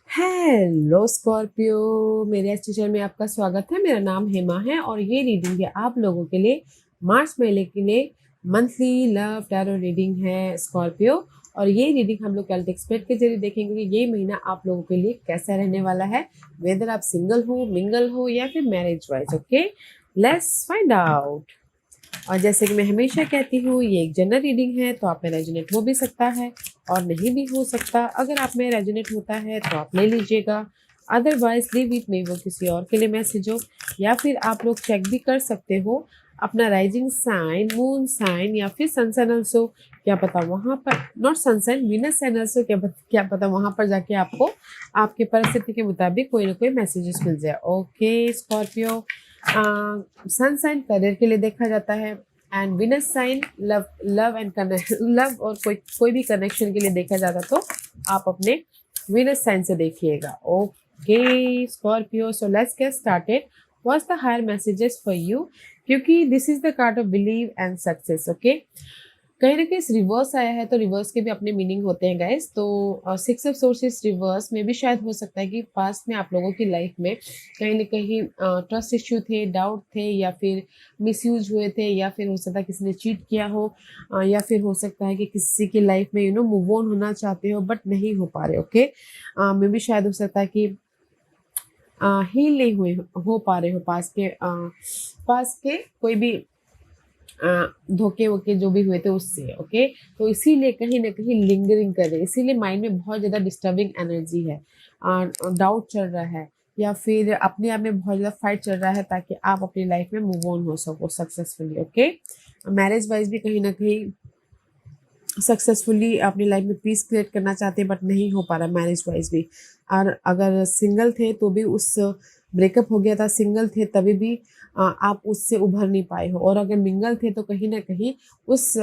Hello Scorpio, मेरे इस channel में आपका स्वागत है। मेरा नाम हेमा है और ये रीडिंग है आप लोगों के लिए मार्च महीने के लिए मंथली लव टैरो रीडिंग है स्कॉर्पियो। और ये रीडिंग हम लोग कैल्टिक स्प्रेड के जरिए देखेंगे कि ये महीना आप लोगों के लिए कैसा रहने वाला है, वेदर आप सिंगल हो, मिंगल हो या फिर marriage wise. Okay, let's find out. और जैसे कि मैं हमेशा कहती हूँ, ये एक जनरल रीडिंग है तो आप में रेजोनेट हो भी सकता है और नहीं भी हो सकता। अगर आप में रेजोनेट होता है तो आप ले लीजिएगा, अदरवाइज लीव इट, में वो किसी और के लिए मैसेज हो। या फिर आप लोग चेक भी कर सकते हो अपना राइजिंग साइन, मून साइन या फिर सन साइन ऑल्सो। क्या पता वहाँ पर, not sun sign, Venus sign also, क्या पता वहाँ पर जाके आपको आपके परिस्थिति के मुताबिक कोई ना कोई मैसेजेस मिल जाए। Okay Scorpio, sun sign career के लिए देखा जाता है and Venus sign love love and love और कोई भी कनेक्शन के लिए देखा जाता, तो आप अपने विनस साइन से देखिएगा। Okay Scorpio, so let's get started. What's the higher messages for you, क्योंकि this is the card of believe and success. Okay, कहीं ना कहीं रिवर्स आया है तो रिवर्स के भी अपने मीनिंग होते हैं गाइस। तो सिक्स ऑफ सोर्सेस रिवर्स में भी शायद हो सकता है कि पास्ट में आप लोगों की लाइफ में कहीं ना कहीं ट्रस्ट इश्यू थे, डाउट थे, या फिर मिसयूज हुए थे, या फिर हो सकता है किसी ने चीट किया हो, या फिर हो सकता है कि किसी की लाइफ में मूव ऑन होना चाहते हो बट नहीं हो पा रहे। ओके, मे भी शायद हो सकता है कि हील नहीं हुए हो पा रहे हो पास के कोई भी धोखे वोके जो भी हुए थे उससे। ओके, तो इसीलिए कहीं ना कहीं लिंगरिंग कर रहे, इसीलिए माइंड में बहुत ज़्यादा डिस्टर्बिंग एनर्जी है, डाउट चल रहा है, या फिर अपने आप में बहुत ज़्यादा फाइट चल रहा है ताकि आप अपनी लाइफ में मूव ऑन हो सको सक्सेसफुली। ओके, मैरिज वाइज भी कहीं ना कहीं सक्सेसफुली अपनी लाइफ में पीस क्रिएट करना चाहते हैं बट नहीं हो पा रहा मैरिज वाइज भी। और अगर सिंगल थे तो भी उस ब्रेकअप हो गया था, सिंगल थे तभी भी आप उससे उभर नहीं पाए हो। और अगर मिंगल थे तो कहीं ना कहीं उस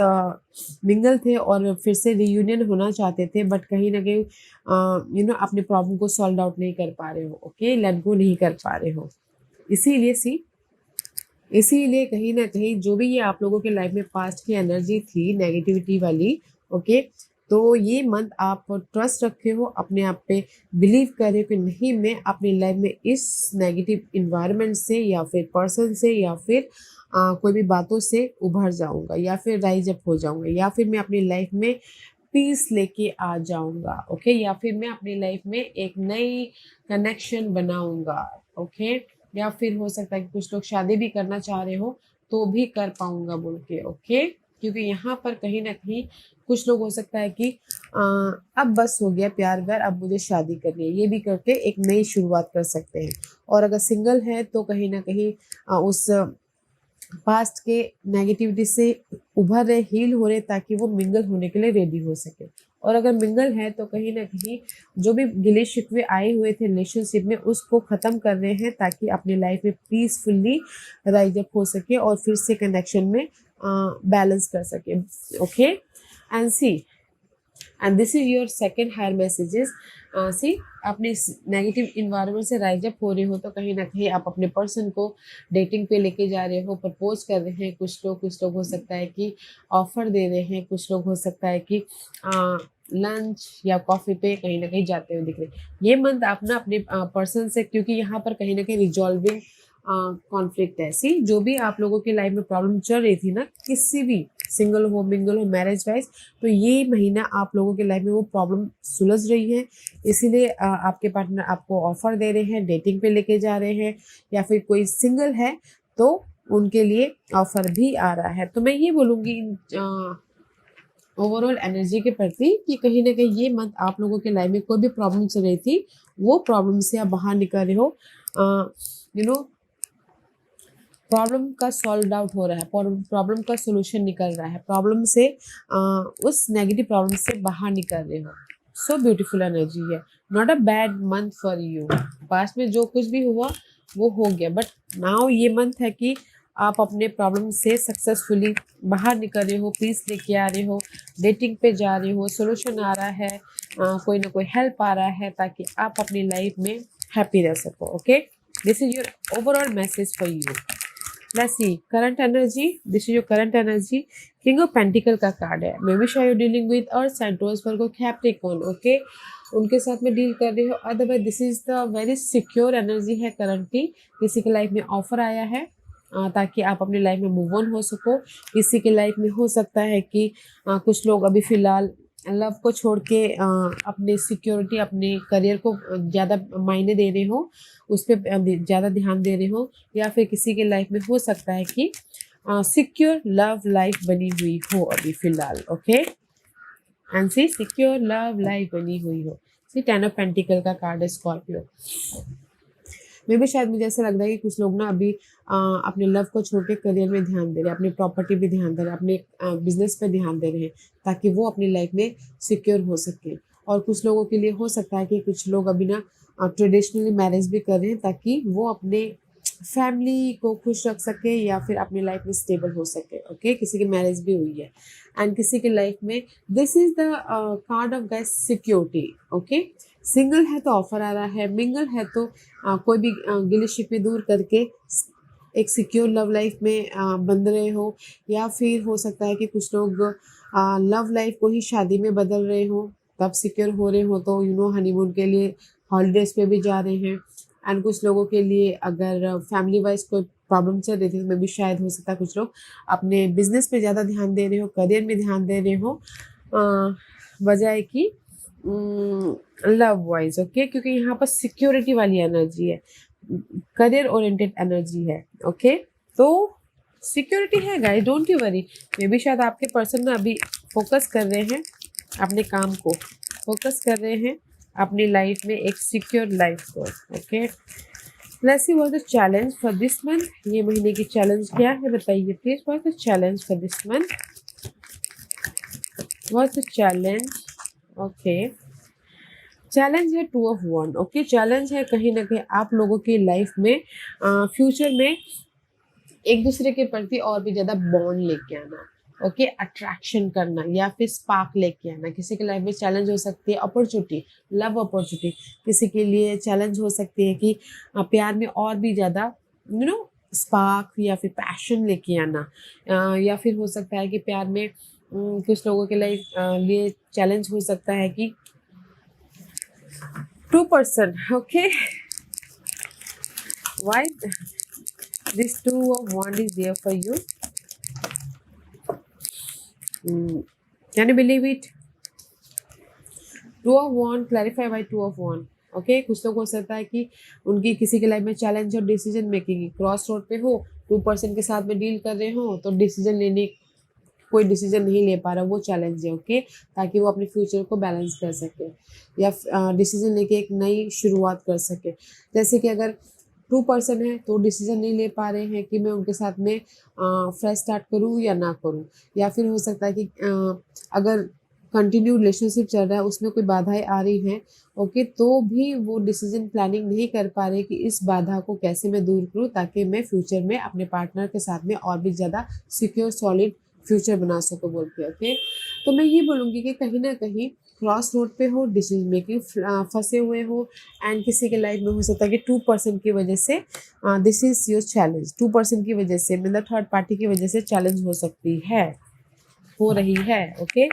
मिंगल थे और फिर से रियूनियन होना चाहते थे बट कहीं ना कहीं अपने प्रॉब्लम को सॉल्व आउट नहीं कर पा रहे हो। ओके, लेट गो नहीं कर पा रहे हो। इसीलिए कहीं ना कहीं जो भी ये आप लोगों के लाइफ में पास्ट की एनर्जी थी नेगेटिविटी वाली, ओके, तो ये मंथ आप ट्रस्ट रखे हो अपने आप पे, बिलीव कर रहे हो कि नहीं, मैं अपनी लाइफ में इस नेगेटिव इन्वायरमेंट से या फिर पर्सन से या फिर कोई भी बातों से उभर जाऊंगा, या फिर राइज अप हो जाऊंगा, या फिर मैं अपनी लाइफ में पीस लेके आ जाऊंगा। ओके, या फिर मैं अपनी लाइफ में एक नई कनेक्शन बनाऊंगा। ओके, या फिर हो सकता है कि कुछ लोग शादी भी करना चाह रहे हो तो भी कर पाऊंगा बोल के। ओके, क्योंकि यहाँ पर कहीं ना कहीं कुछ लोग हो सकता है कि अब बस हो गया प्यार व्यार, अब मुझे शादी करनी है, ये भी करके एक नई शुरुआत कर सकते हैं। और अगर सिंगल है तो कहीं ना कहीं उस पास्ट के नेगेटिविटी से उभर रहे, हील हो रहे, ताकि वो मिंगल होने के लिए रेडी हो सके। और अगर मिंगल है तो कहीं ना कहीं जो भी गिले शिकवे आए हुए थे रिलेशनशिप में उसको ख़त्म कर रहे हैं ताकि अपनी लाइफ में पीसफुली राइज अप हो सके और फिर से कनेक्शन में बैलेंस कर सके। Okay, and see, and this is your second higher messages. See, अपने नेगेटिव इन्वायरमेंट से राइज अप हो रहे हो तो कहीं ना कहीं आप अपने पर्सन को डेटिंग पे लेके जा रहे हो, प्रपोज कर रहे हैं। कुछ लोग हो सकता है कि ऑफर दे रहे हैं, कुछ लोग हो सकता है कि लंच या कॉफ़ी पे कहीं ना कहीं जाते हुए दिख रहे हैं। ये मंथ आप ना अपने पर्सन से, क्योंकि यहाँ पर कहीं ना कहीं रिजॉल्विंग कॉन्फ्लिक्ट है। सी, जो भी आप लोगों की लाइफ में प्रॉब्लम चल रही थी ना, किसी भी सिंगल हो, मिंगल हो, मैरिज वाइज, तो ये महीना आप लोगों के लाइफ में वो प्रॉब्लम सुलझ रही है। इसीलिए आपके पार्टनर आपको ऑफर दे रहे हैं, डेटिंग पे लेके जा रहे हैं, या फिर कोई सिंगल है तो उनके लिए ऑफर भी आ रहा है। तो मैं ये बोलूँगी ओवरऑल एनर्जी के प्रति कि कहीं ना कहीं ये मंथ आप लोगों के लाइफ में कोई भी प्रॉब्लम चल रही थी, वो प्रॉब्लम से आप बाहर निकल रहे हो। प्रॉब्लम का सॉल्व आउट हो रहा है, प्रॉब्लम का सोल्यूशन निकल रहा है, प्रॉब्लम से उस नेगेटिव प्रॉब्लम से बाहर निकल रहे हो। सो ब्यूटीफुल एनर्जी है, not a bad month for you. Past में जो कुछ भी हुआ वो हो गया, बट नाउ ये मंथ है कि आप अपने प्रॉब्लम से सक्सेसफुली बाहर निकल रहे हो, पीस लेके आ रहे हो, डेटिंग पे जा रहे हो, सोल्यूशन आ रहा है, कोई ना कोई हेल्प आ रहा है ताकि आप अपनी लाइफ में हैप्पी रह सको। Okay, this is your overall message for you. Let's see current energy. This is your current energy. King of Pentacle का कार्ड है। Maybe you are dealing with Earth, Taurus, Virgo, Capricorn. Okay, उनके साथ में deal कर रहे हो। Otherwise this is the very secure energy है currently. किसी के लाइफ में ऑफर आया है ताकि आप अपनी लाइफ में मूव ऑन हो सको। किसी के लाइफ में हो सकता है कि कुछ लोग अभी फ़िलहाल लव को छोड़ के अपने सिक्योरिटी, अपने करियर को ज़्यादा मायने दे रहे हो, उस पे ज़्यादा ध्यान दे रहे हो। या फिर किसी के लाइफ में हो सकता है कि सिक्योर लव लाइफ बनी हुई हो अभी फ़िलहाल। Okay, and see secure love life बनी हुई हो। सी 10 ऑफ पेंटिकल का कार्ड है स्कॉर्पियो। मे भी शायद मुझे ऐसा लग रहा है कि कुछ लोग ना अभी अपने लव को छोड़ के करियर में ध्यान दे रहे हैं, अपनी प्रॉपर्टी पे ध्यान दे रहे हैं, अपने बिजनेस पे ध्यान दे रहे हैं ताकि वो अपनी लाइफ में सिक्योर हो सके। और कुछ लोगों के लिए हो सकता है कि कुछ लोग अभी ना ट्रेडिशनली मैरिज भी कर रहे हैं ताकि वो अपने फैमिली को खुश रख सके या फिर अपनी लाइफ में स्टेबल हो सके। ओके, किसी की मैरिज भी हुई है एंड किसी की लाइफ में this is the card of guys security. Okay, single है तो ऑफर आ रहा है, मिंगल है तो कोई भी गिले शिकवे दूर करके एक सिक्योर लव लाइफ में बंध रहे हो। या फिर हो सकता है कि कुछ लोग लव लाइफ को ही शादी में बदल रहे हो, तब सिक्योर हो रहे हो तो हनीमून के लिए हॉलीडेज पे भी जा रहे हैं। एंड कुछ लोगों के लिए अगर फैमिली वाइज कोई प्रॉब्लम चल रही थी तो मे भी शायद हो सकता है कुछ लोग अपने बिजनेस पे ज़्यादा ध्यान दे रहे हो, करियर में ध्यान दे रहे हो बजाय कि लव वाइज। ओके, क्योंकि यहाँ पर सिक्योरिटी वाली एनर्जी है, करियर ओरिएंटेड एनर्जी है। ओके, तो सिक्योरिटी है गाइस, डोंट यू वरी। मे भी शायद आपके पर्सन ना अभी फोकस कर रहे हैं अपने काम को, फोकस कर रहे हैं अपनी लाइफ में एक सिक्योर लाइफ को। Okay, let's see what the challenge for this month. ये महीने की चैलेंज क्या है बताइए please. What the challenge for this month, what the challenge. Okay, challenge है 2 ऑफ वॉन्ड। ओके, चैलेंज है कहीं ना कहीं आप लोगों की लाइफ में फ्यूचर में एक दूसरे के प्रति और भी ज़्यादा बॉन्ड लेके आना। ओके, अट्रैक्शन करना या फिर स्पार्क लेके आना। किसी के लाइफ में चैलेंज हो सकती है अपॉर्चुनिटी, लव अपॉर्चुनिटी। किसी के लिए चैलेंज हो सकती है कि प्यार में और भी ज़्यादा स्पार्क या फिर पैशन लेके आना। या फिर हो सकता है कि प्यार में कुछ लोगों के लिए चैलेंज हो सकता है कि 2%। okay, why this 2 of wand is there for you? Can you believe it? 2 of wand, clarify why 2 of wand. Okay, कुछ लोग हो सकता है कि उनकी किसी के लाइफ में चैलेंज और डिसीजन मेकिंग क्रॉस रोड पे हो, 2% के साथ में डील कर रहे हो तो डिसीजन लेने कोई डिसीजन नहीं ले पा रहा, वो चैलेंज है। ओके, ताकि वो अपने फ्यूचर को बैलेंस कर सके या डिसीजन लेके एक नई शुरुआत कर सके। जैसे कि अगर 2% है तो डिसीजन नहीं ले पा रहे हैं कि मैं उनके साथ में फ्रेश स्टार्ट करूँ या ना करूँ। या फिर हो सकता है कि अगर कंटिन्यू रिलेशनशिप चल रहा है उसमें कोई बाधाएं आ रही हैं, ओके, तो भी वो डिसीजन प्लानिंग नहीं कर पा रहे कि इस बाधा को कैसे मैं दूर करूँ ताकि मैं फ्यूचर में अपने पार्टनर के साथ में और भी ज़्यादा सिक्योर सॉलिड फ्यूचर बना सको बोल के। ओके, तो मैं ये बोलूँगी कि कहीं ना कहीं क्रॉस रोड पे हो, डिसीजन मेकिंग फंसे हुए हो एंड किसी के लाइफ में हो सकता है कि 2% की वजह से दिस इज योर चैलेंज। 2% की वजह से मतलब थर्ड पार्टी की वजह से चैलेंज हो सकती है, हो रही है। ओके,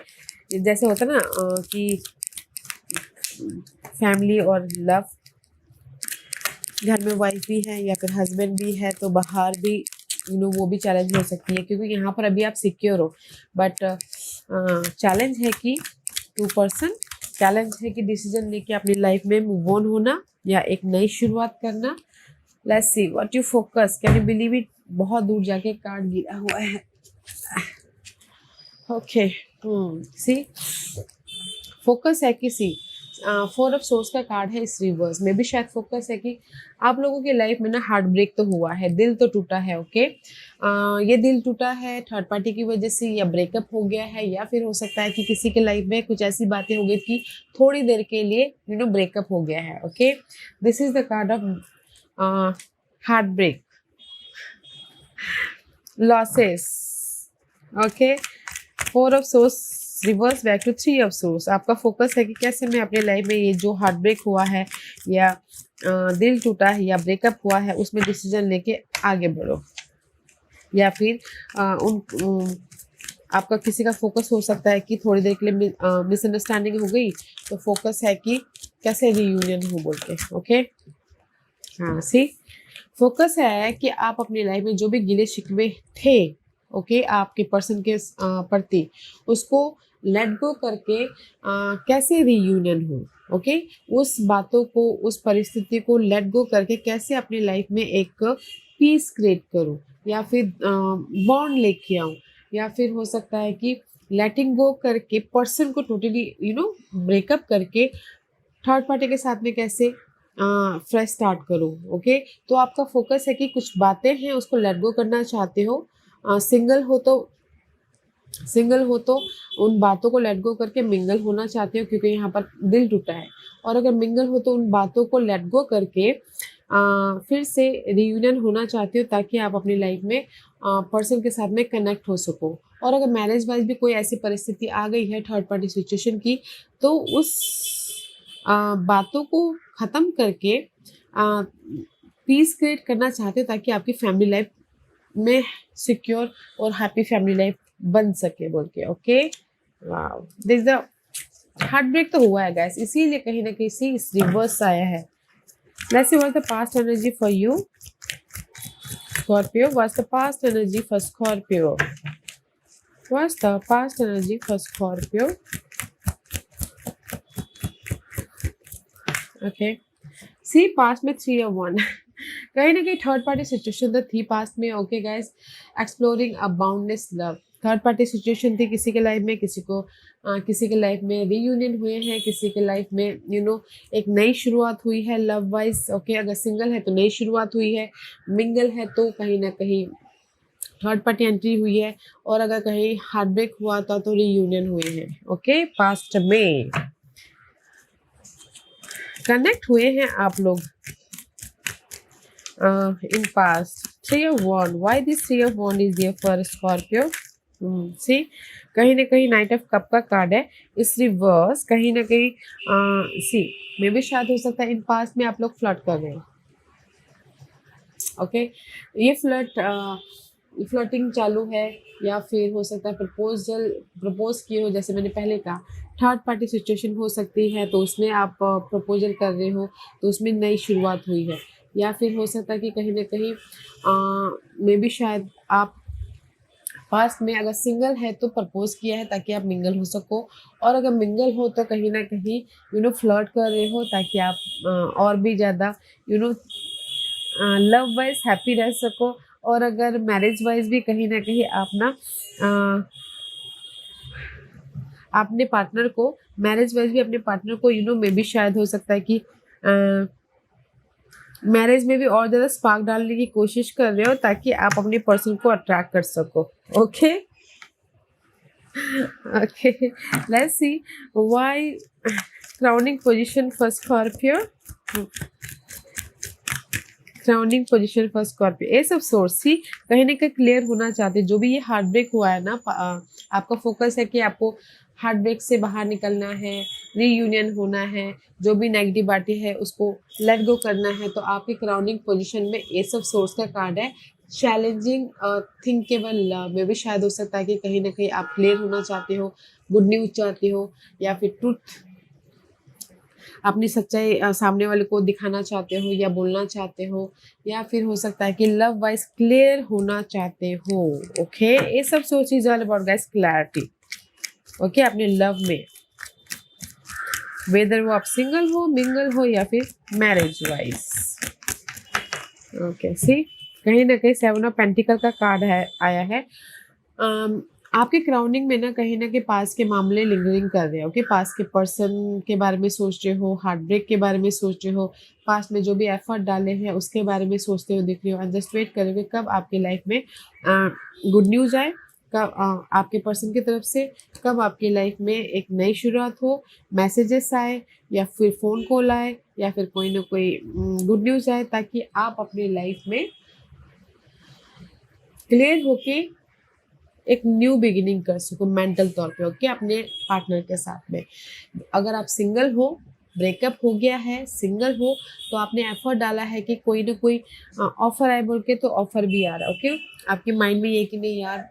जैसे होता है ना कि फैमिली और लव, घर में वाइफ भी है या फिर हस्बैंड भी है तो बाहर भी वो भी चैलेंज हो सकती है क्योंकि यहाँ पर अभी आप सिक्योर हो। बट चैलेंज है कि 2%, चैलेंज है कि डिसीजन लेके अपनी लाइफ में मूव ऑन होना या एक नई शुरुआत करना। Let's see what you focus. Can you believe it, बहुत दूर जाके कार्ड गिरा हुआ है। ओके, सी फोकस है कि सी 4 ऑफ सोर्स का कार्ड है इस रिवर्स में भी शायद फोकस है कि आप लोगों की लाइफ में ना हार्ट ब्रेक तो हुआ है, दिल तो टूटा है। ओके, ये दिल टूटा है थर्ड पार्टी की वजह से या ब्रेकअप हो गया है या फिर हो सकता है कि किसी के लाइफ में कुछ ऐसी बातें हो गई कि थोड़ी देर के लिए ब्रेकअप हो गया है। Okay, this is the card of heart break, losses. Okay, 4 of swords reverse back to 3 of swords. आपका फोकस है कि कैसे मैं अपने लाइफ में ये जो हार्ट ब्रेक हुआ है या दिल टूटा है या ब्रेकअप हुआ है उसमें डिसीजन लेके आगे बढ़ो या फिर आपका किसी का फोकस हो सकता है कि थोड़ी देर के लिए मिसअंडरस्टैंडिंग हो गई, तो फोकस है कि कैसे रीयूनियन हो बोल के। ओके, हाँ सी, फोकस है कि आप अपनी लाइफ में जो भी गिले शिकवे थे, ओके, आपके पर्सन के प्रति, उसको लेट गो करके कैसे रीयूनियन हो। ओके, उस बातों को, उस परिस्थिति को लेट गो करके कैसे अपनी लाइफ में एक पीस क्रिएट करूं, या फिर बॉन्ड लेके आऊं, या फिर हो सकता है कि लेटिंग गो करके पर्सन को टोटली ब्रेकअप करके थर्ड पार्टी के साथ में कैसे फ्रेश स्टार्ट करूँ। ओके, तो आपका फोकस है कि कुछ बातें हैं उसको लेट गो करना चाहते हो। सिंगल हो तो उन बातों को लेट गो करके मिंगल होना चाहते हो, क्योंकि यहाँ पर दिल टूटा है। और अगर मिंगल हो तो उन बातों को लेट गो करके फिर से रियूनियन होना चाहते हो, ताकि आप अपनी लाइफ में पर्सन के साथ में कनेक्ट हो सको। और अगर मैरिज वाइज भी कोई ऐसी परिस्थिति आ गई है थर्ड पार्टी सिचुएशन की, तो उस बातों को ख़त्म करके पीस क्रिएट करना चाहते हो, ताकि आपकी फैमिली लाइफ में सिक्योर और हैप्पी फैमिली लाइफ बन सके बोल के। Okay, wow, this the heart break तो हुआ है गाइस, इसीलिए कहीं ना कहीं से इस रिवर्स आया है। Let's see what's the past energy for you Scorpio. What's the past energy for Scorpio? What's the past energy for Scorpio? Okay, see past में 3 और 1 कहीं ना कहीं थर्ड पार्टी सिचुएशन तो थी पास्ट में। Okay guys, exploring a boundless love, third party situation थी किसी के लाइफ में, किसी के लाइफ में रीयूनियन हुए हैं, किसी के लाइफ में एक नई शुरुआत हुई है लव वाइज। ओके, अगर सिंगल है तो नई शुरुआत हुई है, मिंगल है तो कहीं ना कहीं थर्ड पार्टी एंट्री हुई है, और अगर कहीं हार्ट ब्रेक हुआ था तो रीयूनियन हुए हैं। ओके, पास्ट में कनेक्ट हुए हैं आप लोग in past। 3 of Wand, why this 3 of Wand is there for Scorpio? See, कहीं ना कहीं नाइट ऑफ कप का कार्ड है इस रिवर्स। कहीं ना कहीं सी मे भी शायद हो सकता है इन पास्ट में आप लोग फ्लर्ट कर रहे हो। ओके, ये फ्लर्टिंग चालू है, या फिर हो सकता है प्रपोज किए हो, जैसे मैंने पहले कहा थर्ड पार्टी सिचुएशन हो सकती है, तो उसमें आप प्रपोजल कर रहे हो, तो उसमें नई शुरुआत हुई है। या फिर हो सकता है कि कहीं ना कहीं मे भी शायद आप पास्ट में अगर सिंगल है तो प्रपोज किया है ताकि आप मिंगल हो सको, और अगर मिंगल हो तो कहीं ना कहीं फ्लर्ट कर रहे हो, ताकि आप और भी ज़्यादा लव वाइज हैप्पी रह सको। और अगर मैरिज वाइज भी कहीं ना कहीं आप ना अपने पार्टनर को, मैरिज वाइज भी अपने पार्टनर को मे भी शायद हो सकता है कि मैरिज में भी और ज़्यादा स्पार्क डालने की कोशिश कर रहे हो, ताकि आप अपने पर्सन को अट्रैक्ट कर सको। Okay okay, let's see why crowning position for Scorpio. Crowning position for Scorpio, ये सब सोर्स ही कहीं ना कहीं क्लियर होना चाहते। जो भी ये हार्ट ब्रेक हुआ है ना, आपका फोकस है कि आपको हार्ट ब्रेक से बाहर निकलना है, रीयूनियन होना है, जो भी नेगेटिव बातें है उसको लेट गो करना है। तो आपके क्राउनिंग पोजीशन में ये सब सोर्स का कार्ड है। चैलेंजिंग थिंकेबल लव में भी शायद हो सकता है कि कहीं ना कहीं आप क्लियर होना चाहते हो, गुड न्यूज चाहते हो, या फिर ट्रूथ, अपनी सच्चाई सामने वाले को दिखाना चाहते हो या बोलना चाहते हो, या फिर हो सकता है कि लव वाइज क्लियर होना चाहते हो। ओके, ये सब सोचिए all about guys clarity. Okay, अपने लव में, वेदर वो आप सिंगल हो, मिंगल हो, या फिर मैरिज वाइज। ओके, सी कहीं ना कहीं 7 ऑफ पेंटिकल का कार्ड है आया है। आपके क्राउनिंग में ना कहीं पास के मामले लिंगरिंग कर रहे हो। ओके, पास के पर्सन के बारे में सोच रहे हो, हार्ट ब्रेक के बारे में सोच रहे हो, पास्ट में जो भी एफर्ट डाले हैं उसके बारे में सोचते हो, दिख रहे हो। एंड जस्ट वेट करोगे कब आपकी लाइफ में गुड न्यूज आए, कब आपके पर्सन की तरफ से, कब आपकी लाइफ में एक नई शुरुआत हो, मैसेजेस आए, या फिर फ़ोन कॉल आए, या फिर कोई ना कोई गुड न्यूज़ आए, ताकि आप अपनी लाइफ में क्लियर होके एक न्यू बिगिनिंग कर सको मेंटल तौर पे। ओके, अपने पार्टनर के साथ में। अगर आप सिंगल हो, ब्रेकअप हो गया है, सिंगल हो, तो आपने एफर्ट डाला है कि कोई ना कोई ऑफर आए बोल के, तो ऑफर भी आ रहा है। ओके, आपके माइंड में ये कि नहीं यार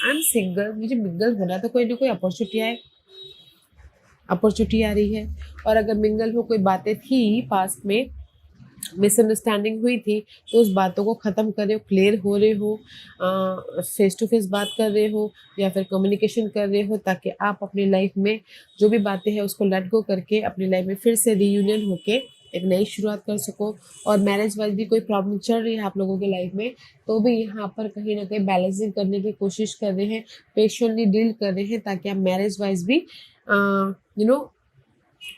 आई एम सिंगल, मुझे मिंगल होना है, तो कोई ना कोई अपॉर्चुनिटी आ रही है। और अगर मिंगल हो, कोई बातें थी पास्ट में, मिसअंडरस्टैंडिंग हुई थी, तो उस बातों को ख़त्म कर रहे हो, क्लियर हो रहे हो, फेस टू फेस बात कर रहे हो या फिर कम्युनिकेशन कर रहे हो, ताकि आप अपनी लाइफ में जो भी बातें हैं उसको लेट गो करके अपनी लाइफ में फिर से रीयूनियन होके एक नई शुरुआत कर सको। और मैरिज वाइज भी कोई प्रॉब्लम चल रही है आप लोगों के लाइफ में, तो भी यहाँ पर कहीं ना कहीं बैलेंसिंग करने की कोशिश कर रहे हैं, पेशेंटली डील कर रहे हैं, ताकि आप मैरिज वाइज भी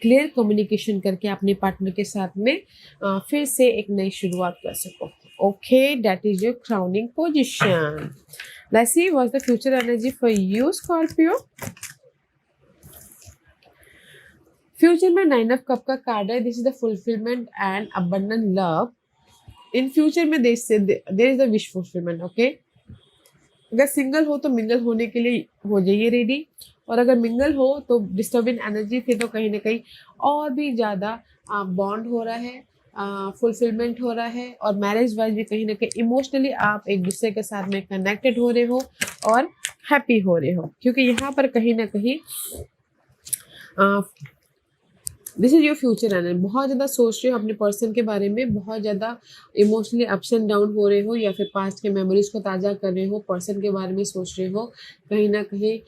क्लियर कम्युनिकेशन करके अपने पार्टनर के साथ में फिर से एक नई शुरुआत कर सको। Okay, that is your crowning position. Let's see what's the future energy for you Scorpio. Future में 9 ऑफ कप का कार्ड है। This is the fulfilment and abundant love. In future में there is the wish fulfilment. Okay, अगर single हो तो mingle होने के लिए हो जाइए रेडी, और अगर मिंगल हो तो डिस्टर्बिंग एनर्जी थे, तो कहीं ना कहीं और भी ज़्यादा बॉन्ड हो रहा है, फुलफिलमेंट हो रहा है, और मैरिज वाइज भी कहीं ना कहीं इमोशनली आप एक दूसरे के साथ में कनेक्टेड हो रहे हो और हैप्पी हो रहे हो, क्योंकि यहाँ पर कहीं ना कहीं this is your future energy. बहुत ज़्यादा सोच रहे हो अपने पर्सन के बारे में, बहुत ज़्यादा इमोशनली अप्स एंड डाउन हो रहे हो, या फिर पास्ट के मेमोरीज को ताज़ा कर रहे हो, पर्सन के बारे में सोच रहे हो। कहीं ना कहीं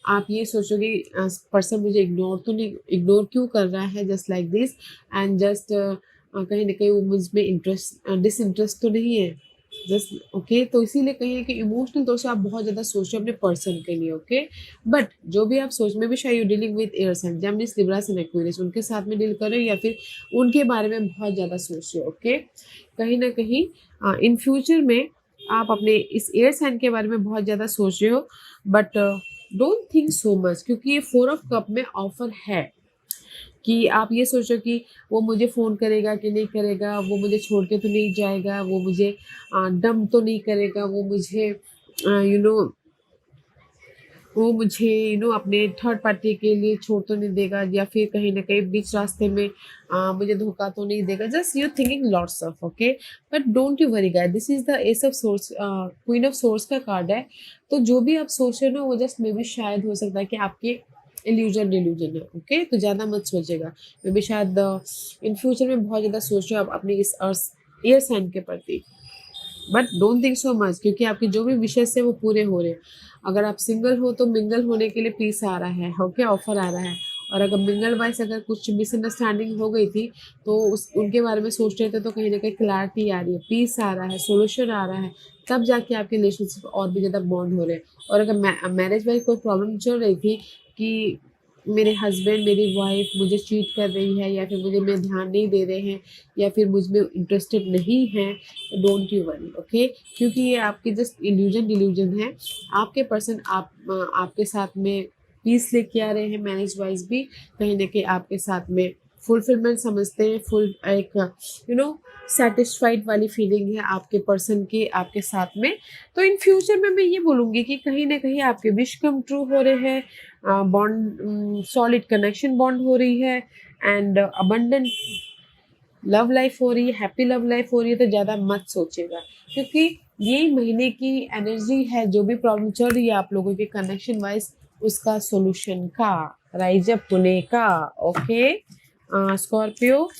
आप ये सोचोगे पर्सन मुझे इग्नोर क्यों कर रहा है, just like this, and just कहीं ना कहीं वो मुझ में डिसइंटरेस्ट तो नहीं है, जस्ट ओके। तो इसीलिए कहिए कि इमोशनल तौर से आप बहुत ज़्यादा सोच रहे हो अपने पर्सन के लिए। ओके, बट जो भी आप सोच में भी शायद you dealing with air sign, Gemini, Libra and Aquarius, उनके साथ में डील कर रहे हो, या फिर उनके बारे में बहुत ज़्यादा सोच रहे हो। ओके, कहीं ना कहीं इन फ्यूचर में आप अपने इस एयर साइन के बारे में बहुत ज़्यादा सोच रहे हो, but don't think so much, क्योंकि ये 4 ऑफ कप में ऑफर है कि आप ये सोचो कि वो मुझे फ़ोन करेगा कि नहीं करेगा, वो मुझे छोड़ के तो नहीं जाएगा, वो मुझे डंप तो नहीं करेगा, वो मुझे यू नो अपने थर्ड पार्टी के लिए छोड़ तो नहीं देगा, या फिर कहीं ना कहीं बीच रास्ते में मुझे धोखा तो नहीं देगा। Just you thinking lots of, okay, but don't you worry guys, this is the S of source, queen of source का कार्ड है। तो जो भी आप सोच रहे हो ना, वो जस्ट मे बी शायद हो सकता है कि आपके डिल्यूजन है। ओके, तो ज़्यादा मत सोचेगा, मे बी शायद इन फ्यूचर में बहुत ज़्यादा सोच रहे हो आप अपने इस अर्थ एयर साइन के प्रति, but don't think so much, क्योंकि आपके जो भी विशेष है वो पूरे हो रहे हैं। अगर आप सिंगल हो तो मिंगल होने के लिए पीस आ रहा है, ओके, ऑफर आ रहा है। और अगर मिंगल वाइज अगर कुछ मिसअंडरस्टैंडिंग हो गई थी, तो उनके बारे में सोच रहे थे, तो कहीं ना कहीं क्लैरिटी आ रही है, पीस आ रहा है, सोल्यूशन आ रहा है, तब जाके आपके रिलेशनशिप और भी ज़्यादा बॉन्ड हो रहे हैं। और अगर मैरिज वाइज कोई प्रॉब्लम चल रही थी कि मेरे हस्बैंड, मेरी वाइफ मुझे चीट कर रही है, या फिर मुझे में ध्यान नहीं दे रहे हैं, या फिर मुझ में इंटरेस्टेड नहीं हैं, डोंट यू वरी। ओके, क्योंकि ये आपके जस्ट डिल्यूजन है। आपके पर्सन आपके साथ में पीस लेके आ रहे हैं, मैरिज वाइज भी कहीं ना कहीं आपके साथ में फुलफिलमेंट समझते हैं, फुल एक सेटिस्फाइड वाली फीलिंग है आपके पर्सन की आपके साथ में। तो इन फ्यूचर में मैं ये बोलूँगी कि कहीं ना कहीं आपके विश कम ट्रू हो रहे हैं, बॉन्ड सॉलिड कनेक्शन बॉन्ड हो रही है, एंड अबंडेंट लव लाइफ हो रही है, हैप्पी लव लाइफ हो रही है। तो ज़्यादा मत सोचिएगा, क्योंकि ये महीने की एनर्जी है, जो भी प्रॉब्लम चल रही है आप लोगों के कनेक्शन वाइज, उसका सोल्यूशन का राइज अप होने का। Okay Scorpio,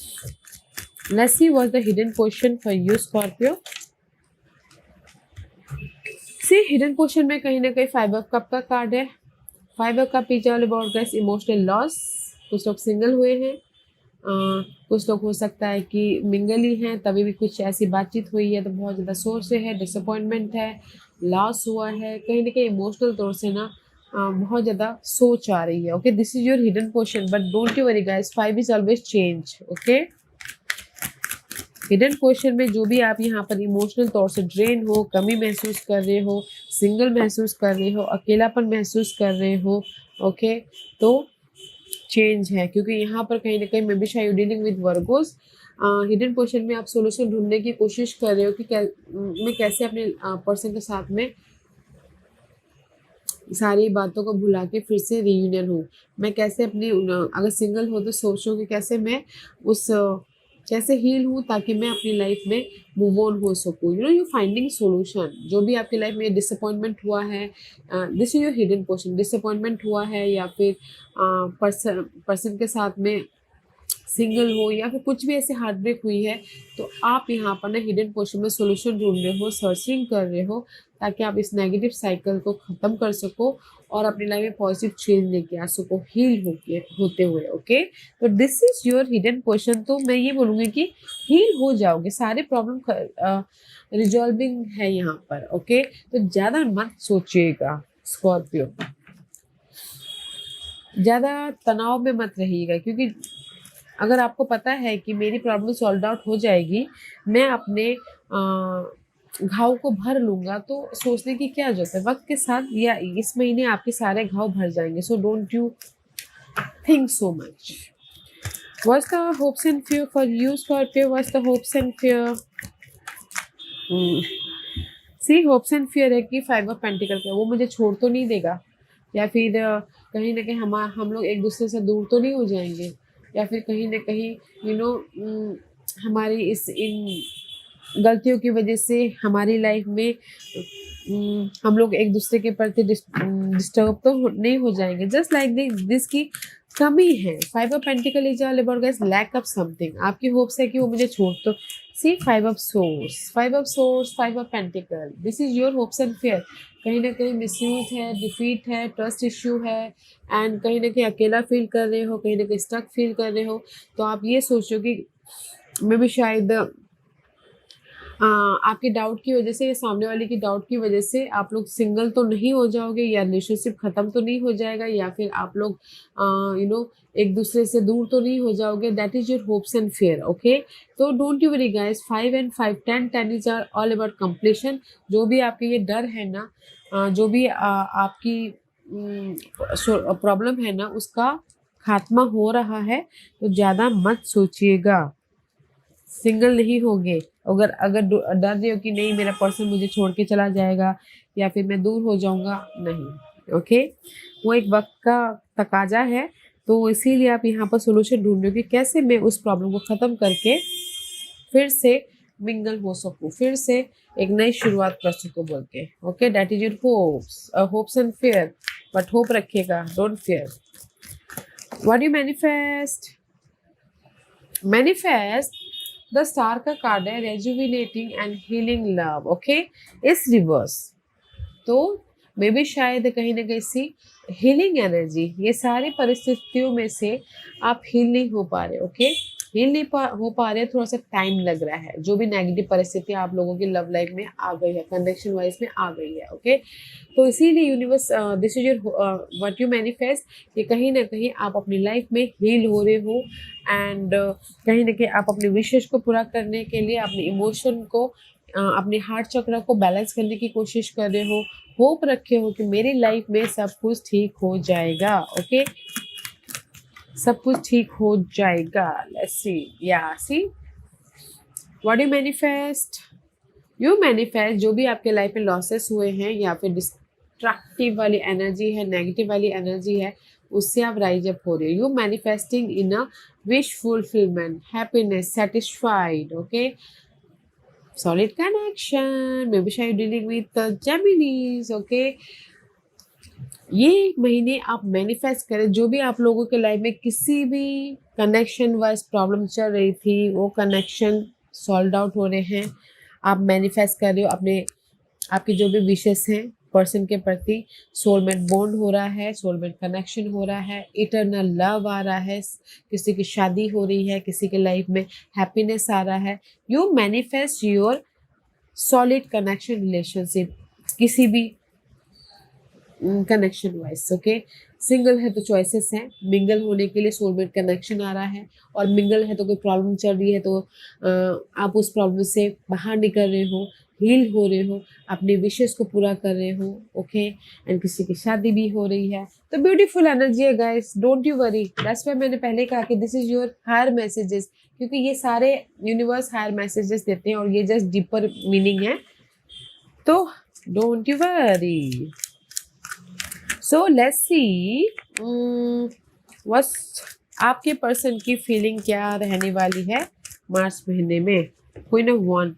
let's see what the hidden question for you Scorpio. See hidden question में कहीं ना कहीं 5 ऑफ कप का कार्ड है। 5 of cup is all about guys emotional loss. कुछ लोग सिंगल हुए हैं, कुछ लोग हो सकता है कि मिंगल ही हैं, तभी भी कुछ ऐसी बातचीत हुई है तो बहुत ज़्यादा सोच से है, डिसअपॉइंटमेंट है, लॉस हुआ है, कहीं ना कहीं इमोशनल तौर से ना बहुत ज़्यादा सोच आ रही है। Okay, this is your hidden question, but don't you worry guys, 5 is always change. Okay, hidden question में जो भी आप यहाँ पर इमोशनल तौर से ड्रेन हो, कमी महसूस कर रहे हो, सिंगल महसूस कर रहे हो, अकेलापन महसूस कर रहे हो, ओके, तो चेंज है, क्योंकि यहाँ पर कहीं ना कहीं मे बी शायद dealing with Virgo's. Hidden question में आप सोल्यूशन ढूंढने की कोशिश कर रहे हो कि मैं कैसे अपने पर्सन के साथ में सारी बातों को भुला के फिर से रीयूनियन हूँ। मैं कैसे अपनी अगर सिंगल हो तो सोचो कि कैसे मैं उस कैसे हील हूँ ताकि मैं अपनी लाइफ में मूव ऑन हो सकूँ। You finding solution. जो भी आपकी लाइफ में डिसअपॉइंटमेंट हुआ है, this is your hidden portion. Disappointment हुआ है या फिर पर्सन के साथ में सिंगल हो या फिर कुछ भी ऐसे हार्ट ब्रेक हुई है, तो आप यहाँ पर ना हिडन पोर्शन में सोल्यूशन ढूंढ रहे हो, सर्चिंग कर रहे हो, ताकि आप इस नेगेटिव साइकिल को ख़त्म कर सको और अपनी लाइफ में पॉजिटिव चेंज लेके आ सको, हील होते हुए। ओके, तो this is your hidden portion. तो मैं ये बोलूँगी कि हील हो जाओगे, सारे प्रॉब्लम रिजॉल्विंग है यहाँ पर। ओके, तो ज़्यादा मत सोचिएगा स्कॉर्पियो, ज़्यादा तनाव में मत रहिएगा, क्योंकि अगर आपको पता है कि मेरी प्रॉब्लम सॉल्व आउट हो जाएगी, मैं अपने घाव को भर लूँगा, तो सोचने की क्या ज़रूरत है। वक्त के साथ या इस महीने आपके सारे घाव भर जाएंगे। So don't you think so much. What's the hopes and fear for you Scorpio? What's the hopes and fear? See, hopes and fear है कि 5 ऑफ पेंटिकल का वो मुझे छोड़ तो नहीं देगा, या फिर कहीं ना कहीं हम लोग एक दूसरे से दूर तो नहीं हो जाएंगे, या फिर कहीं ना कहीं हमारी इन गलतियों की वजह से हमारी लाइफ में हम लोग एक दूसरे के प्रति डिस्टर्ब तो नहीं हो जाएंगे। जस्ट लाइक दिस की कमी है। 5 of pentacles is all about guys lack of something. आपकी होप्स है कि वो मुझे छोड़ तो see 5 of swords, 5 of swords, 5 of pentacles, this is your hopes and fear. कहीं ना कहीं मिसयूज है, डिफीट है, ट्रस्ट इश्यू है, एंड कहीं ना कहीं अकेला फील कर रहे हो, कहीं ना कहीं स्टक फील कर रहे हो। तो आप ये सोचो कि मैं भी शायद आपकी डाउट की वजह से या सामने वाले की डाउट की वजह से आप लोग सिंगल तो नहीं हो जाओगे, या रिलेशनशिप ख़त्म तो नहीं हो जाएगा, या फिर आप लोग एक दूसरे से दूर तो नहीं हो जाओगे। That is your hopes and fair. Okay, तो don't you worry guys. 5 and 5, 10 is are all about completion. जो भी आपके ये डर है ना, जो भी आपकी प्रॉब्लम है ना, उसका खात्मा हो रहा है। तो ज़्यादा मत सोचिएगा, सिंगल नहीं होंगे। अगर अगर डर रहे हो कि नहीं मेरा पर्सन मुझे छोड़ के चला जाएगा या फिर मैं दूर हो जाऊंगा, नहीं। ओके, वो एक वक्त का तकाजा है। तो इसीलिए आप यहाँ पर सोल्यूशन ढूंढ रहे हो कि कैसे मैं उस प्रॉब्लम को ख़त्म करके फिर से मिंगल हो सकूँ, फिर से एक नई शुरुआत कर सकूँ बोल के। Okay, that is your hopes and fair. But hope रखिएगा, don't fair. What you manifest? Manifest the star का कार्ड है rejuvenating and healing love. Okay, इस रिवर्स तो मे भी शायद कहीं ना कहीं सी हीलिंग एनर्जी, ये सारी परिस्थितियों में से आप हील नहीं हो पा रहे। ओके, हील नहीं हो पा रहे, थोड़ा सा टाइम लग रहा है। जो भी नेगेटिव परिस्थिति आप लोगों की लव लाइफ में आ गई है, कनेक्शन वाइज में आ गई है। ओके, तो इसीलिए universe, this is your what you manifest, कि कहीं ना कहीं आप अपनी लाइफ में हील हो रहे हो, एंड कहीं ना कहीं आप अपने विशेष को पूरा करने के लिए अपने इमोशन को, अपने हार्ट चक्र को बैलेंस करने की कोशिश कर रहे हो। होप रखे हो कि मेरी लाइफ में सब कुछ ठीक हो जाएगा। ओके, सब कुछ ठीक हो जाएगा। लेट्स सी, या see what you manifest. You manifest जो भी आपके लाइफ में लॉसेस हुए हैं या फिर डिस्ट्रक्टिव वाली एनर्जी है, नेगेटिव वाली एनर्जी है, उससे आप राइज अप हो रहे हो। You manifesting in a wish fulfilment, happiness, satisfied. Okay, solid connection, maybe you're dealing with the Geminis. Okay, ये महीने आप मैनिफेस्ट करें जो भी आप लोगों के लाइफ में किसी भी कनेक्शन वाइज प्रॉब्लम चल रही थी, वो कनेक्शन सॉल्व आउट हो रहे हैं। आप मैनिफेस्ट कर रहे हो अपने, आपकी जो भी विशेस हैं पर्सन के प्रति, सोलमेट बॉन्ड हो रहा है, सोलमेट कनेक्शन हो रहा है, इटरनल लव आ रहा है, किसी की शादी हो रही है, किसी के लाइफ में हैप्पीनेस आ रहा है। You manifest your solid connection relationship, किसी भी कनेक्शन वाइज। ओके, सिंगल है तो चॉइसेस हैं, मिंगल होने के लिए सोलमेट कनेक्शन आ रहा है, और मिंगल है तो कोई प्रॉब्लम चल रही है तो आप उस प्रॉब्लम से बाहर निकल रहे हो, हील हो रहे हो, अपने विशेष को पूरा कर रहे हो। ओके, एंड किसी की शादी भी हो रही है। तो ब्यूटीफुल एनर्जी है guys, don't you worry. That's why मैंने पहले कहा कि this is your higher messages, क्योंकि ये सारे यूनिवर्स हायर मैसेजेस देते हैं और ये जस्ट डीपर मीनिंग है। तो don't you worry. So let's see what's आपके पर्सन की फीलिंग क्या रहने वाली है मार्च महीने में। क्वीन ऑफ वन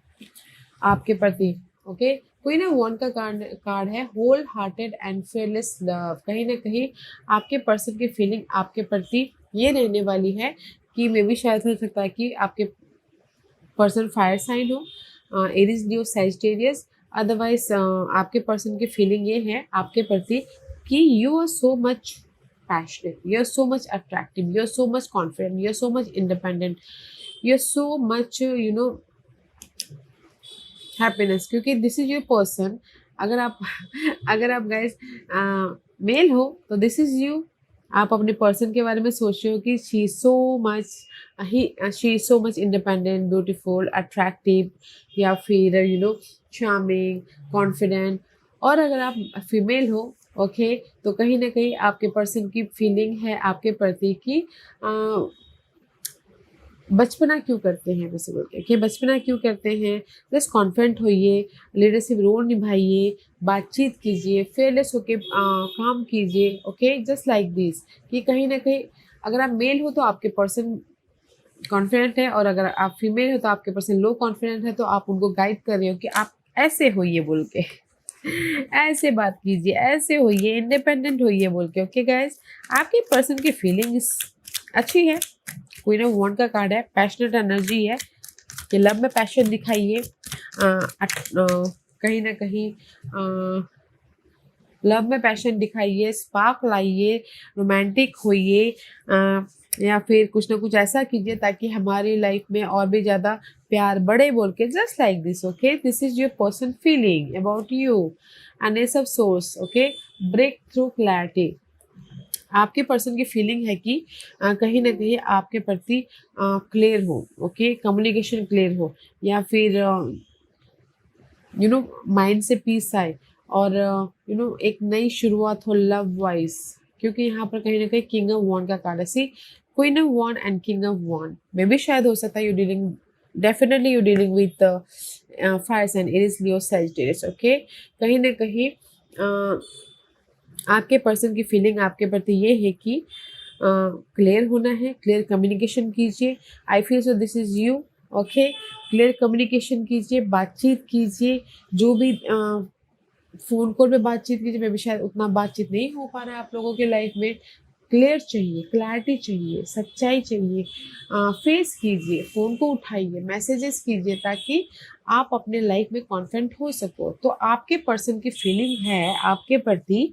आपके प्रति, ओके। क्वीन ऑफ वन का कार्ड है wholehearted and fearless love. कहीं ना कहीं आपके पर्सन की फीलिंग आपके प्रति ये रहने वाली है कि मे भी शायद हो सकता है कि आपके पर्सन फायर साइन हो, एरीज लियो सैजिटेरियस। अदरवाइज आपके पर्सन की फीलिंग ये है आपके प्रति कि you are so much passionate, you are so much attractive, you are so much confident, you are so much independent, you are so much happiness, क्योंकि this is your person. अगर आप अगर आप गाइस मेल हो तो this is you. आप अपने person के बारे में सोच रहे हो कि she so much, she so much independent, beautiful, attractive, या फिर चार्मिंग, कॉन्फिडेंट। और अगर आप फीमेल हो, ओके, तो कहीं ना कहीं आपके पर्सन की फीलिंग है आपके प्रति की बचपना क्यों करते हैं, वैसे बोलते हैं कि बचपना क्यों करते हैं। जस्ट कॉन्फिडेंट होइए, लीडरशिप रोल निभाइए, बातचीत कीजिए, फेयरलेस होके काम कीजिए, ओके, जस्ट लाइक दिस। कि कहीं ना कहीं अगर आप मेल हो तो आपके पर्सन कॉन्फिडेंट है, और अगर आप फीमेल हो तो आपके पर्सन लो कॉन्फिडेंट है, तो आप उनको गाइड कर रहे हो कि आप ऐसे होइए बोल के ऐसे बात कीजिए, ऐसे होइए, इंडिपेंडेंट होइए बोल के, ओके गाइज। आपके पर्सन की फीलिंग्स अच्छी है। क्वीन ऑफ वॉन्ड का कार्ड है, पैशनेट एनर्जी है कि लव में पैशन दिखाइए, कहीं ना कहीं लव में पैशन दिखाइए, स्पार्क लाइए, रोमांटिक होइए, या फिर कुछ ना कुछ ऐसा कीजिए ताकि हमारी लाइफ में और भी ज़्यादा प्यार बढ़े बोल के, just like this, okay. This is your person feeling about you and ace of swords, okay. Break through clarity आपके पर्सन की फीलिंग है कि कहीं ना कहीं आपके प्रति क्लियर हो, ओके, कम्युनिकेशन क्लियर हो, या फिर माइंड से पीस आए, और एक नई शुरुआत हो लव वाइज। क्योंकि यहाँ पर कहीं ना कहीं किंग ऑफ वॉन्ड का कार्ड है। See, queen of wand and king of wand में भी शायद हो सकता है you dealing, definitely you dealing with fire sign, Aries, Leo, Sagittarius, okay. कहीं ना कहीं आपके पर्सन की फीलिंग आपके प्रति ये है कि क्लियर होना है, क्लियर कम्युनिकेशन कीजिए। I feel so this is you, okay. Clear communication कीजिए, बातचीत कीजिए, जो भी फ़ोन कॉल पे बातचीत कीजिए, मे भी शायद उतना बातचीत नहीं हो पा रहा है आप लोगों के लाइफ में। क्लियर चाहिए, क्लैरिटी चाहिए, सच्चाई चाहिए, फेस कीजिए, फ़ोन को उठाइए, मैसेजेस कीजिए, ताकि आप अपने लाइफ में कॉन्फिडेंट हो सको। तो आपके पर्सन की फीलिंग है आपके प्रति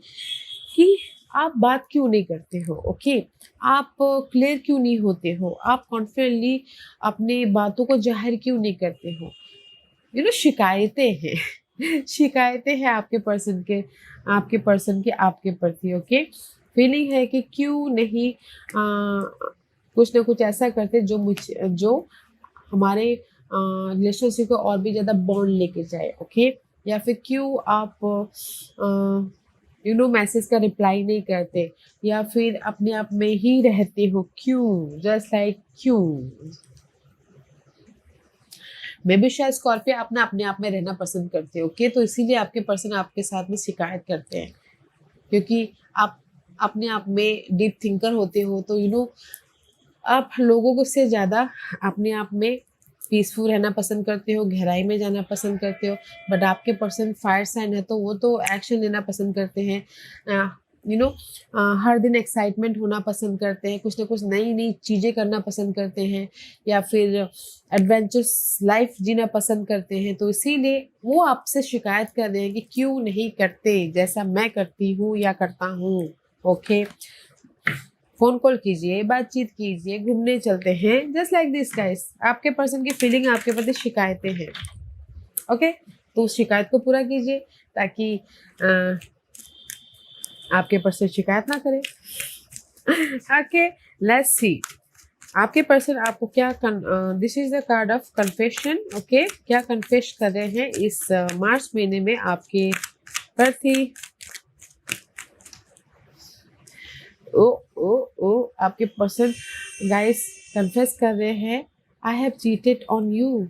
कि आप बात क्यों नहीं करते हो, ओके। आप क्लियर क्यों नहीं होते हो, आप कॉन्फिडेंटली अपने बातों को जाहिर क्यों नहीं करते हो। शिकायतें हैं शिकायतें हैं आपके पर्सन के आपके प्रति, ओके। फीलिंग है कि क्यों नहीं कुछ ना कुछ ऐसा करते जो हमारे रिलेशनशिप को और भी ज़्यादा बॉन्ड लेके जाए, ओके। या फिर क्यों आप मैसेज का रिप्लाई नहीं करते, या फिर अपने आप में ही रहते हो, क्यों, जस्ट लाइक क्यों। मे भी शायद स्कॉर्पियो अपना अपने आप में रहना पसंद करते हो, ओके। तो इसीलिए आपके पर्सन आपके साथ में शिकायत करते हैं, क्योंकि आप अपने आप में डीप थिंकर होते हो। तो आप लोगों को से ज़्यादा अपने आप में पीसफुल रहना पसंद करते हो, गहराई में जाना पसंद करते हो। बट आपके पर्सन फायर साइन है, तो वो तो एक्शन लेना पसंद करते हैं, हर दिन एक्साइटमेंट होना पसंद करते हैं, कुछ ना कुछ नई नई चीज़ें करना पसंद करते हैं, या फिर एडवेंचरस लाइफ जीना पसंद करते हैं। तो इसीलिए वो आपसे शिकायत कर रहे हैं कि क्यों नहीं करते जैसा मैं करती हूँ या करता हूँ, ओके। फोन कॉल कीजिए, बातचीत कीजिए, घूमने चलते हैं, जस्ट लाइक दिस गाइस। आपके पर्सन की फीलिंग आपके प्रति शिकायतें हैं, ओके। तो उस शिकायत को पूरा कीजिए ताकि आपके पर्सन शिकायत ना करें, ओके। लेट्स सी आपके पर्सन आपको क्या this is the card of confession, okay. क्या कन्फेस कर रहे हैं इस मार्च महीने में आपके प्रति। ओ ओ ओ आपके पर्सन गाइस कन्फेस कर रहे हैं, I have cheated on you,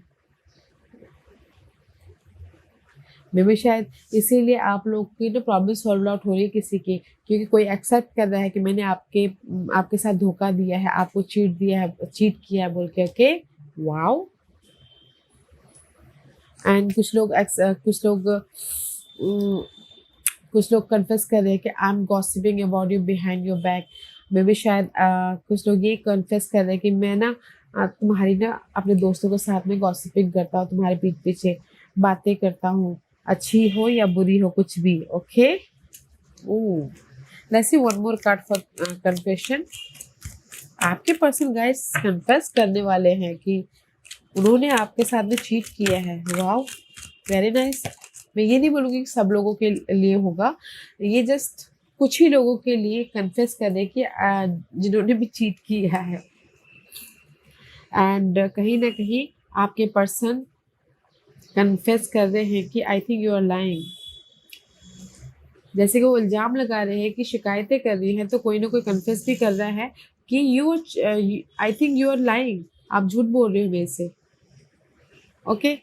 may be शायद इसीलिए आप लोग की ना प्रॉब्लम सॉल्व आउट हो रही है किसी की, क्योंकि कोई एक्सेप्ट कर रहा है कि मैंने आपके साथ धोखा दिया है, आपको चीट किया है बोल के। Okay, wow. एंड कुछ लोग कन्फेस कर रहे हैं कि I am gossiping about you behind your back. May be शायद कुछ लोग ये कन्फेस कर रहे हैं कि मैं ना तुम्हारी ना अपने दोस्तों के साथ में गॉसिपिंग करता हूँ, तुम्हारे पीठ पीछे बातें करता हूँ, अच्छी हो या बुरी हो, कुछ भी। Okay, oh, let's see one more card for confession. आपके पर्सन गाइस कन्फेस करने वाले हैं कि उन्होंने आपके साथ में चीट किया है। Wow, very nice. मैं ये नहीं बोलूँगी कि सब लोगों के लिए होगा, ये जस्ट कुछ ही लोगों के लिए कन्फेस कर रहे कि जिन्होंने भी चीट किया है। एंड कहीं ना कहीं आपके पर्सन कन्फेस कर रहे हैं कि I think you are lying. जैसे कि वो इल्ज़ाम लगा रहे हैं कि शिकायतें कर रही हैं, तो कोई ना कोई कन्फेस भी कर रहा है कि I think you are lying, आप झूठ बोल रहे हो मेरे से। Okay,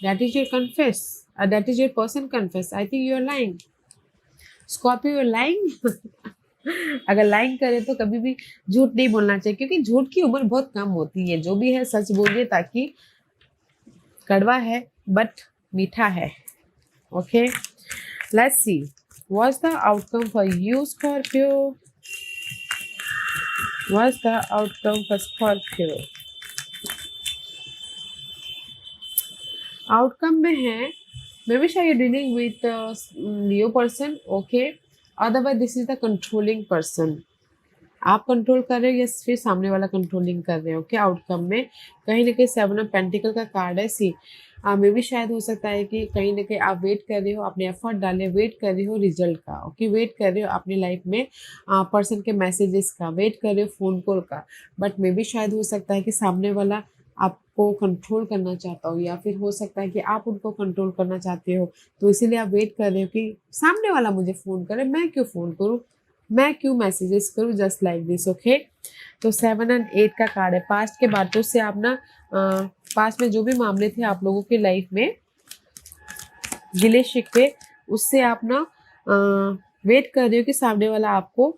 that is your confess, that is your person confess, I think you are lying. Scorpio, you are lying. अगर लाइंग करे तो कभी भी झूठ नहीं बोलना चाहिए, क्योंकि झूठ की उम्र बहुत कम होती है। जो भी है सच बोलिए, ताकि कड़वा है बट मीठा है। Okay, let's see what's the outcome for you Scorpio. What's the outcome for Scorpio. Outcome में है मे बी शायद dealing with new person. Okay, otherwise this is the controlling person. आप कंट्रोल कर रहे हो या फिर सामने वाला कंट्रोलिंग कर रहे हो। ओके, आउटकम में कहीं ना कहीं 7 ऑफ पेंटिकल का कार्ड है। सी मे भी शायद हो सकता है कि कहीं ना कहीं आप वेट कर रहे हो, अपने एफर्ट डाले, वेट कर रहे हो रिजल्ट का। ओके, वेट कर रहे हो अपनी लाइफ में पर्सन के मैसेजेस का, वेट कर रहे हो फ़ोन कॉल का। बट मे भी शायद हो सकता है कि सामने वाला आपको कंट्रोल करना चाहता हो, या फिर हो सकता है कि आप उनको कंट्रोल करना चाहते हो। तो इसीलिए आप वेट कर रहे हो कि सामने वाला मुझे फ़ोन करे, मैं क्यों फ़ोन करूँ, मैं क्यों मैसेजेस करूँ, जस्ट लाइक दिस। ओके, तो 7 एंड 8 का कार्ड है। पास्ट के बातों से आप ना पास्ट में जो भी मामले थे आप लोगों की लाइफ में, गिले शिकवे, उससे आप ना वेट कर रहे हो कि सामने वाला आपको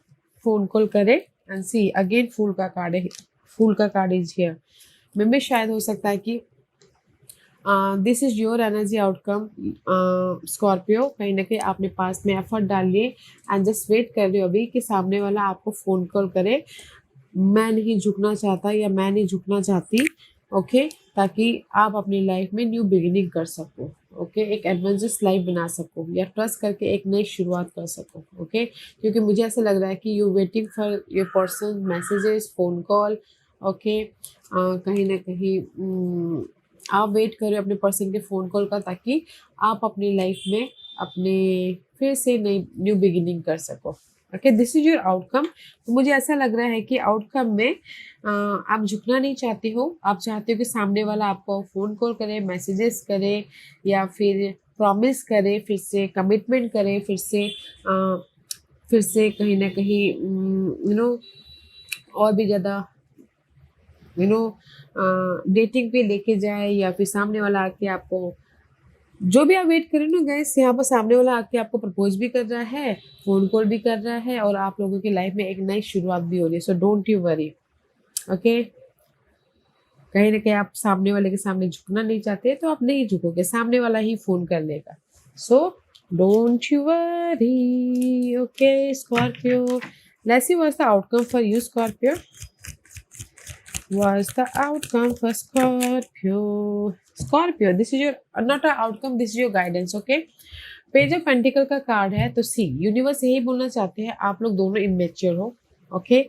फ़ोन कॉल करे। एंड सी अगेन फूल का कार्ड है, फूल का कार्ड इज हियर। मे भी शायद हो सकता है कि this is your energy outcome Scorpio. कहीं ना कहीं आपने पास में एफर्ट डाल लिए एंड जस्ट वेट कर रहे हो अभी कि सामने वाला आपको फ़ोन कॉल करे। मैं नहीं झुकना चाहता या मैं नहीं झुकना चाहती। ओके, ताकि आप अपनी लाइफ में न्यू बिगिनिंग कर सको। ओके, एक एडवेंचरस लाइफ बना सको, या ट्रस्ट करके एक नई शुरुआत कर सको। ओके, क्योंकि मुझे ऐसा लग रहा है कि you waiting for your person messages, phone call. Okay, कहीं ना कहीं आप वेट करें अपने पर्सन के फ़ोन कॉल का, ताकि आप अपनी लाइफ में अपने फिर से नई न्यू बिगिनिंग कर सको। Okay, this is your outcome. तो मुझे ऐसा लग रहा है कि आउटकम में आप झुकना नहीं चाहते हो। आप चाहते हो कि सामने वाला आपको फ़ोन कॉल करे, मैसेजेस करे, या फिर प्रॉमिस करे, फिर से कमिटमेंट करे, फिर से कहीं ना कहीं और भी ज़्यादा डेटिंग पे लेके जाए, या फिर सामने वाला आके आपको, जो भी आप वेट करें ना गैस, यहाँ पर सामने वाला आके आपको प्रपोज भी कर रहा है, फ़ोन कॉल भी कर रहा है, और आप लोगों की लाइफ में एक नई शुरुआत भी हो रही है। सो डोंट यू वरी। ओके, कहीं ना कहीं आप सामने वाले के सामने झुकना नहीं चाहते, तो आप नहीं झुकोगे, सामने वाला ही फ़ोन कर लेगा। सो don't you worry. Okay Scorpio, let's see what's the outcome for you Scorpio. What's the outcome for Scorpio? Scorpio, this is your not an outcome, this is your guidance. Okay, page of pentacles का card है। तो सी universe यही बोलना चाहते हैं, आप लोग दोनों इमेच्योर हो। Okay,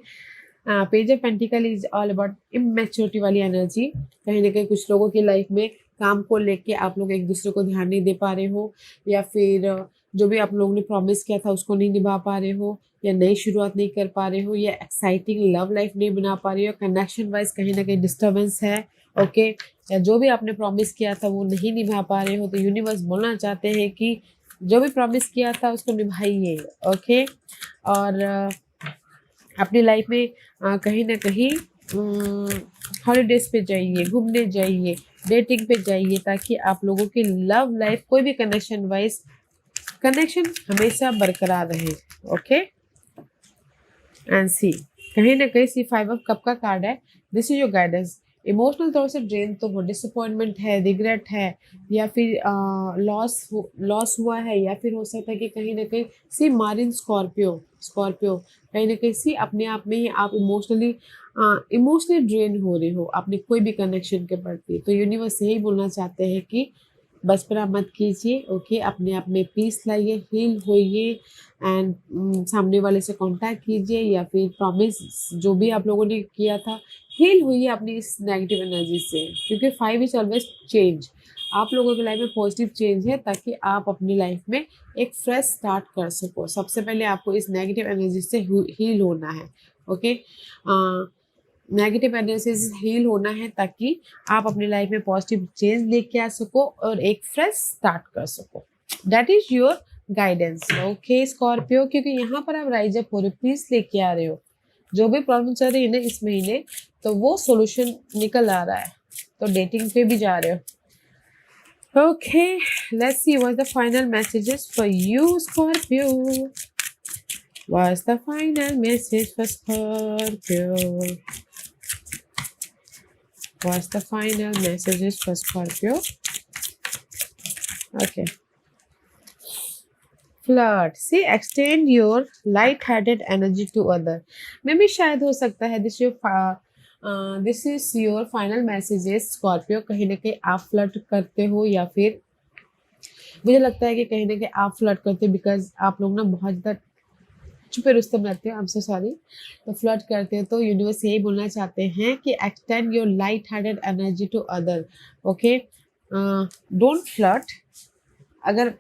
page of pentacles is all about immaturity वाली एनर्जी। कहीं ना कहीं कुछ लोगों की लाइफ में काम को लेके आप लोग एक दूसरे को ध्यान नहीं दे पा रहे हो, या फिर जो भी आप लोगों ने प्रॉमिस किया था उसको नहीं निभा पा रहे हो, या नई शुरुआत नहीं कर पा रहे हो, या एक्साइटिंग लव लाइफ नहीं बना पा रहे हो, कनेक्शन वाइज कहीं ना कहीं डिस्टर्बेंस है। ओके, या जो भी आपने प्रॉमिस किया था वो नहीं निभा पा रहे हो, तो यूनिवर्स बोलना चाहते हैं कि जो भी प्रॉमिस किया था उसको निभाइए। ओके, और अपनी लाइफ में कहीं ना कहीं हॉलीडेज पे जाइए, घूमने जाइए, डेटिंग पे जाइए ताकि आप लोगों की लव लाइफ कोई भी कनेक्शन हमेशा बरकरार रहे। ओके एंड सी, कहीं ना कहीं सी 5 ऑफ कप का कार्ड है। This is your guidance. Emotional तौर से ड्रेन तो हो, डिसअपॉइंटमेंट है, रिग्रेट है, या फिर लॉस हुआ है, या फिर हो सकता है कि कहीं ना कहीं सी मारिन स्कॉर्पियो कहीं ना कहीं सी अपने आप में ही आप इमोशनली ड्रेन हो रहे हो अपने कोई भी कनेक्शन के प्रति। तो यूनिवर्स यही बोलना चाहते हैं कि बचपना मत कीजिए। ओके, अपने आप में पीस लाइए, हील होइए एंड सामने वाले से कांटेक्ट कीजिए, या फिर प्रॉमिस जो भी आप लोगों ने किया था, हील होइए अपनी इस नेगेटिव एनर्जी से, क्योंकि 5 इज ऑलवेज चेंज। आप लोगों की लाइफ में पॉजिटिव चेंज है ताकि आप अपनी लाइफ में एक फ्रेश स्टार्ट कर सको। सबसे पहले आपको इस नेगेटिव एनर्जी से हील होना है। ओके, नेगेटिव एनर्जी से हील होना है ताकि आप अपनी लाइफ में पॉजिटिव चेंज लेके आ सको और एक फ्रेश स्टार्ट कर सको। That is your guidance. Okay Scorpio, क्योंकि यहाँ पर आप राइज अप हो रहे हो, पीस लेके आ रहे हो। जो भी प्रॉब्लम चल रही है ना इस महीने, तो वो सॉल्यूशन निकल आ रहा है, तो डेटिंग पे भी जा रहे हो। Okay, let's see what's the final messages for you, Scorpio. What's the final message for Scorpio? What's the final messages for Scorpio? Okay. Flirt. See, extend your light-hearted energy to other. Maybe शायद हो सकता है this is your final messages, Scorpio. कहीं ना कहीं आप flirt करते हो, या फिर मुझे लगता है कि कहीं ना कहीं आप फ्लर्ट करते हो बिकॉज आप लोग ना बहुत ज़्यादा छुपे रुस्तम रहते हो। I am so sorry. तो फ्लर्ट करते हो, तो यूनिवर्स यही बोलना चाहते हैं कि extend your light hearted energy to other. Okay, don't flirt. अगर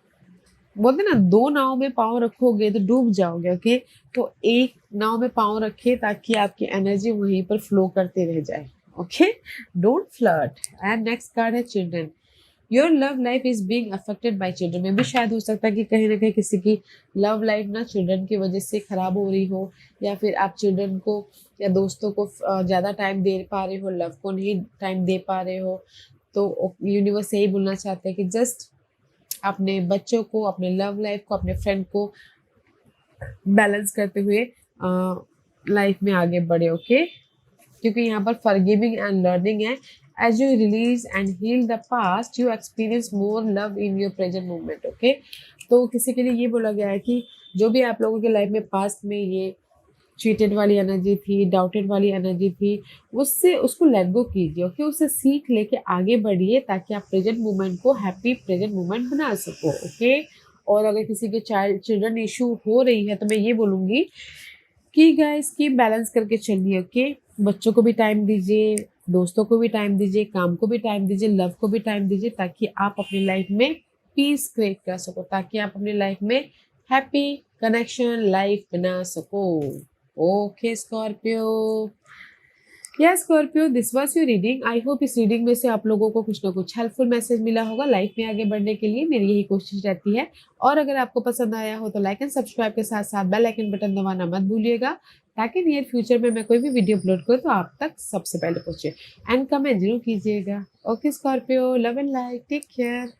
बोलते ना दो नाव में पाँव रखोगे तो डूब जाओगे। ओके, तो एक नाव में पाँव रखिए ताकि आपकी एनर्जी वहीं पर फ्लो करते रह जाए। Okay, don't flirt. And next card है children. Your love life is being affected by children. में भी शायद हो सकता है कि कहीं ना कहीं किसी की लव लाइफ ना चिल्ड्रन की वजह से खराब हो रही हो, या फिर आप चिल्ड्रन को या दोस्तों को ज़्यादा टाइम दे पा रहे हो, लव को नहीं टाइम दे पा रहे हो। तो यूनिवर्स यही बोलना चाहते हैं कि जस्ट अपने बच्चों को, अपने लव लाइफ को, अपने फ्रेंड को बैलेंस करते हुए लाइफ में आगे बढ़े। ओके, क्योंकि यहाँ पर फॉरगिविंग एंड लर्निंग है। As you release and heal the past, you experience more love in your present moment. Okay, तो किसी के लिए ये बोला गया है कि जो भी आप लोगों के लाइफ में पास्ट में ये चीटेड वाली एनर्जी थी, डाउटेड वाली एनर्जी थी, उसको लेट गो कीजिए। ओके, उससे सीख लेके आगे बढ़िए ताकि आप प्रेजेंट मोमेंट को हैप्पी प्रेजेंट मोमेंट बना सको। ओके, और अगर किसी के चिल्ड्रन इशू हो रही है तो मैं ये बोलूँगी कि गाइस की बैलेंस करके चलिए। ओके, बच्चों को भी टाइम दीजिए, दोस्तों को भी टाइम दीजिए, काम को भी टाइम दीजिए, लव को भी टाइम दीजिए, ताकि आप अपनी लाइफ में पीस क्रिएट कर सको, ताकि आप अपनी लाइफ में हैप्पी कनेक्शन लाइफ बना सको। ओके स्कॉर्पियो, या Scorpio, this was your reading. I hope इस रीडिंग में से आप लोगों को कुछ ना कुछ हेल्पफुल मैसेज मिला होगा। लाइफ में आगे बढ़ने के लिए मेरी यही कोशिश रहती है। और अगर आपको पसंद आया हो तो लाइक एंड सब्सक्राइब के साथ साथ बेल आइकन बटन दबाना मत भूलिएगा, ताकि नियर फ्यूचर में मैं कोई भी वीडियो अपलोड करूँ तो आप तक सबसे पहले पहुंचे। एंड कमेंट जरूर कीजिएगा। Okay Scorpio, love and like, take care.